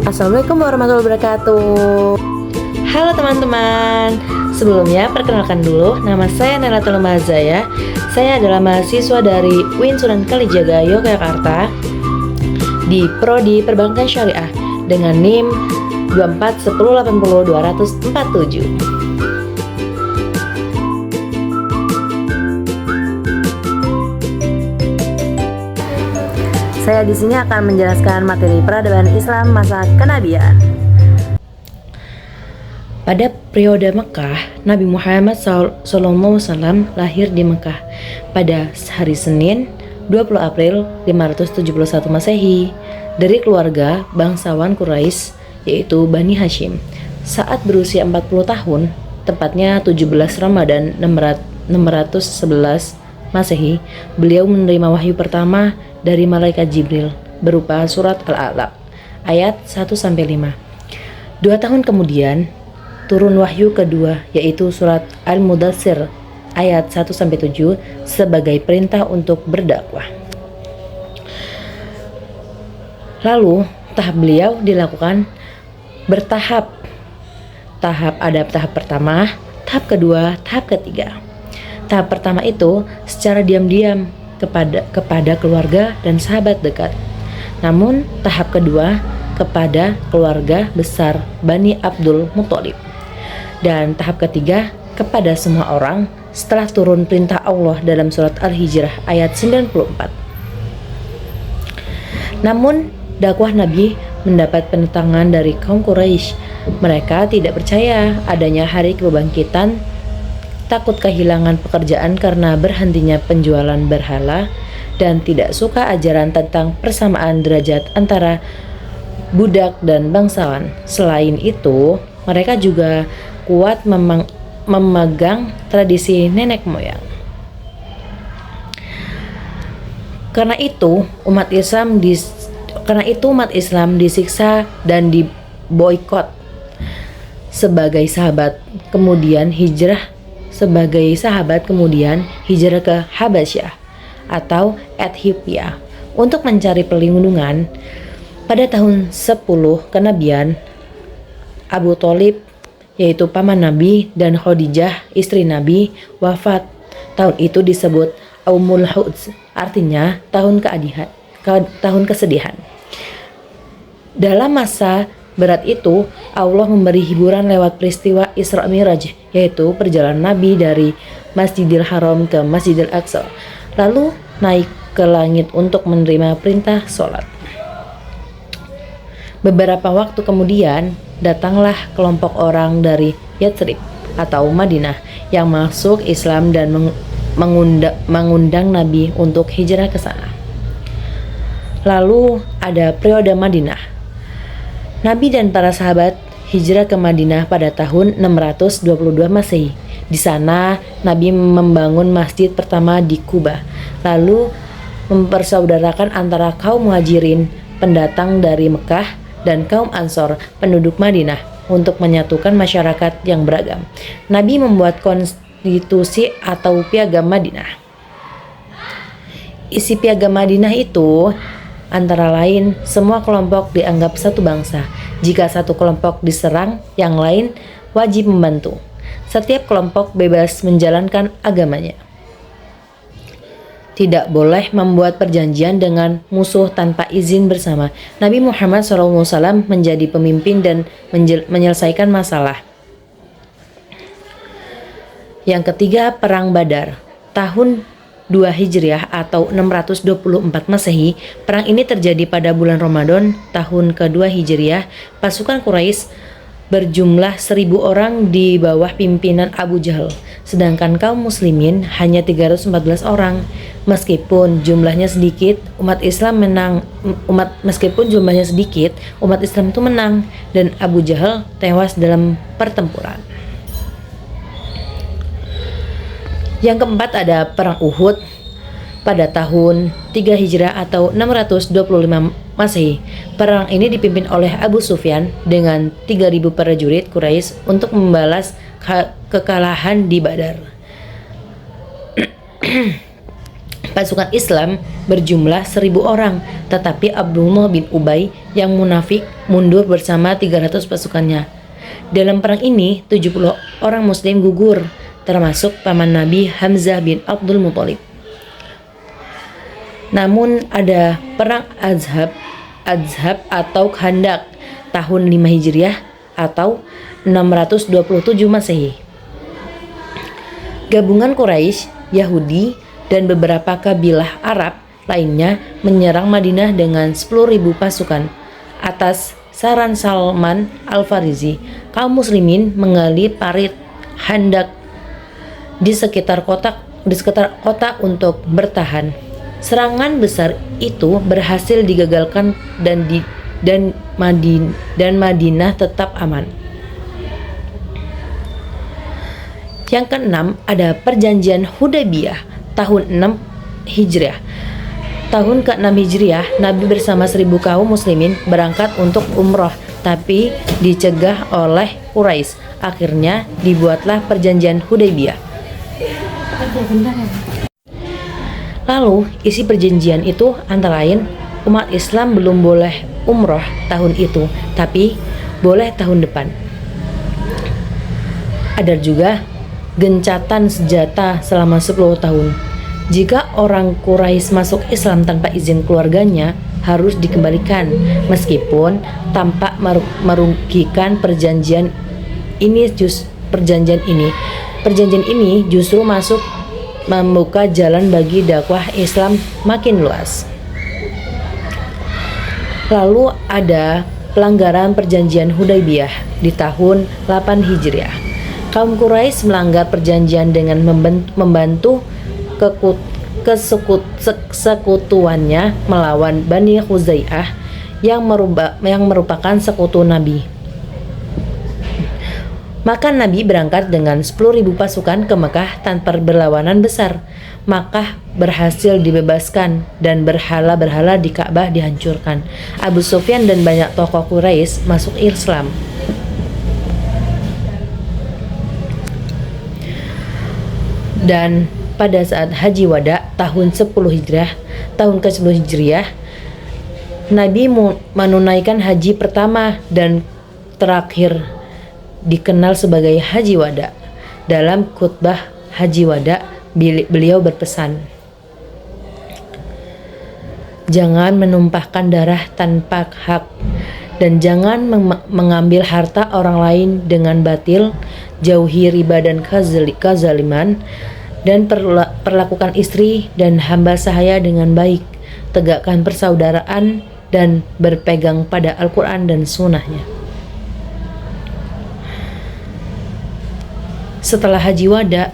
Assalamualaikum warahmatullahi wabarakatuh. Halo teman-teman, sebelumnya perkenalkan dulu, nama saya Nailatul Mazaya. Saya adalah mahasiswa dari UIN Sunan Kalijaga, Yogyakarta di Prodi Perbankan Syariah dengan NIM 241080247. Saya di sini akan menjelaskan materi peradaban Islam masa kenabian. Pada periode Mekah, Nabi Muhammad SAW lahir di Mekah pada hari Senin 20 April 571 Masehi dari keluarga bangsawan Quraisy yaitu Bani Hashim. Saat berusia 40 tahun, tepatnya 17 Ramadan 611 Masehi, beliau menerima wahyu pertama dari malaikat Jibril berupa surat Al-Alaq ayat 1-5. 2 tahun kemudian turun wahyu kedua yaitu surat Al-Mudaththir ayat 1-7 sebagai perintah untuk berdakwah. Lalu tahap beliau dilakukan bertahap. Ada tahap pertama, tahap kedua, tahap ketiga. Tahap pertama itu secara diam-diam kepada keluarga dan sahabat dekat. Namun tahap kedua kepada keluarga besar Bani Abdul Muthalib. Dan tahap ketiga kepada semua orang setelah turun perintah Allah dalam surat Al-Hijrah ayat 94. Namun dakwah Nabi mendapat penentangan dari kaum Quraisy. Mereka tidak percaya adanya hari kebangkitan, takut kehilangan pekerjaan karena berhentinya penjualan berhala, dan tidak suka ajaran tentang persamaan derajat antara budak dan bangsawan. Selain itu, mereka juga kuat memegang tradisi nenek moyang. Karena itu umat Islam disiksa dan diboikot sebagai sahabat, kemudian hijrah ke Habasyah atau Ethiopia untuk mencari perlindungan. Pada tahun 10 kenabian, Abu Thalib yaitu paman Nabi dan Khadijah istri Nabi wafat. Tahun itu disebut Aumul Huzn, artinya tahun kesedihan. Dalam masa berat itu, Allah memberi hiburan lewat peristiwa Isra Miraj, yaitu perjalanan Nabi dari Masjidil Haram ke Masjidil Aqsa, lalu naik ke langit untuk menerima perintah sholat. Beberapa waktu kemudian, datanglah kelompok orang dari Yathrib atau Madinah yang masuk Islam dan mengundang Nabi untuk hijrah ke sana. Lalu ada periode Madinah. Nabi dan para sahabat hijrah ke Madinah pada tahun 622 Masehi. Di sana Nabi membangun masjid pertama di Kuba, lalu mempersaudarakan antara kaum Muhajirin pendatang dari Mekah dan kaum Ansor penduduk Madinah untuk menyatukan masyarakat yang beragam. Nabi membuat konstitusi atau piagam Madinah. Isi piagam Madinah itu antara lain, semua kelompok dianggap satu bangsa. Jika satu kelompok diserang, yang lain wajib membantu. Setiap kelompok bebas menjalankan agamanya. Tidak boleh membuat perjanjian dengan musuh tanpa izin bersama. Nabi Muhammad SAW menjadi pemimpin dan menyelesaikan masalah. Yang ketiga, Perang Badar. Tahun 2 Hijriah atau 624 Masehi. Perang ini terjadi pada bulan Ramadan tahun kedua Hijriah. Pasukan Quraisy berjumlah 1000 orang di bawah pimpinan Abu Jahal, sedangkan kaum muslimin hanya 314 orang. Meskipun jumlahnya sedikit, umat Islam itu menang dan Abu Jahal tewas dalam pertempuran. Yang keempat ada Perang Uhud pada tahun 3 Hijrah atau 625 Masehi. Perang ini dipimpin oleh Abu Sufyan dengan 3.000 prajurit Quraisy untuk membalas kekalahan di Badar. Pasukan Islam berjumlah 1.000 orang, tetapi Abdullah bin Ubay yang munafik mundur bersama 300 pasukannya. Dalam perang ini 70 orang muslim gugur, termasuk paman Nabi Hamzah bin Abdul Muthalib. Namun ada perang Azhab atau Khandak tahun 5 Hijriah atau 627 Masehi. Gabungan Quraisy, Yahudi, dan beberapa kabilah Arab lainnya menyerang Madinah dengan 10.000 pasukan. Atas saran Salman Al-Farisi, kaum muslimin menggali parit Khandak di sekitar kota untuk bertahan. Serangan besar itu berhasil digagalkan dan Madinah tetap aman. Yang keenam ada Perjanjian Hudaybiyah tahun 6 Hijriah. Tahun ke-6 Hijriah, Nabi bersama 1.000 kaum muslimin berangkat untuk umroh, tapi dicegah oleh Quraisy. Akhirnya dibuatlah Perjanjian Hudaybiyah. Lalu isi perjanjian itu antara lain umat Islam belum boleh umroh tahun itu, tapi boleh tahun depan. Ada juga gencatan senjata selama 10 tahun. Jika orang Quraisy masuk Islam tanpa izin keluarganya, harus dikembalikan, meskipun tampak merugikan perjanjian ini. Perjanjian ini justru membuka jalan bagi dakwah Islam makin luas. Lalu ada pelanggaran perjanjian Hudaybiyah di tahun 8 Hijriah. Kaum Quraisy melanggar perjanjian dengan membantu sekutuannya melawan Bani Khuzaimah yang merupakan sekutu Nabi. Maka Nabi berangkat dengan 10.000 pasukan ke Mekah tanpa berlawanan besar. Makkah berhasil dibebaskan dan berhala-berhala di Ka'bah dihancurkan. Abu Sufyan dan banyak tokoh Quraisy masuk Islam. Dan pada saat Haji Wada tahun 10 Hijriah, tahun ke-10 Hijriah, Nabi menunaikan haji pertama dan terakhir dikenal sebagai Haji Wada. Dalam khutbah Haji Wada, beliau berpesan, jangan menumpahkan darah tanpa hak dan jangan mengambil harta orang lain dengan batil, jauhi riba dan kezaliman, dan perlakukan istri dan hamba sahaya dengan baik, tegakkan persaudaraan dan berpegang pada Al-Quran dan Sunnahnya. Setelah Haji Wada,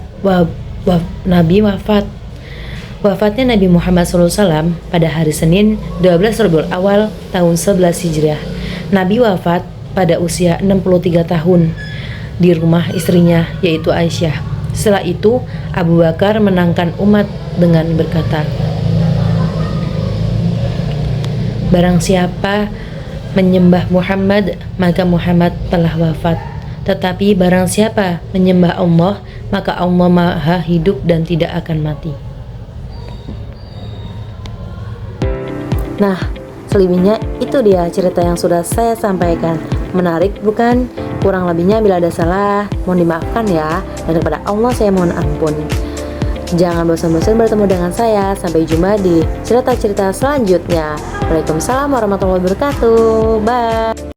Nabi wafat. Wafatnya Nabi Muhammad SAW pada hari Senin 12 Rabiul Awal tahun 11 Hijriah. Nabi wafat pada usia 63 tahun di rumah istrinya, yaitu Aisyah. Setelah itu, Abu Bakar menangkan umat dengan berkata, barang siapa menyembah Muhammad, maka Muhammad telah wafat. Tetapi barang siapa menyembah Allah, maka Allah maha hidup dan tidak akan mati. Nah, selebihnya itu dia cerita yang sudah saya sampaikan. Menarik bukan? Kurang lebihnya bila ada salah, mohon dimaafkan ya. Dan kepada Allah saya mohon ampun. Jangan bosan-bosan bertemu dengan saya. Sampai jumpa di cerita-cerita selanjutnya. Waalaikumsalam warahmatullahi wabarakatuh. Bye.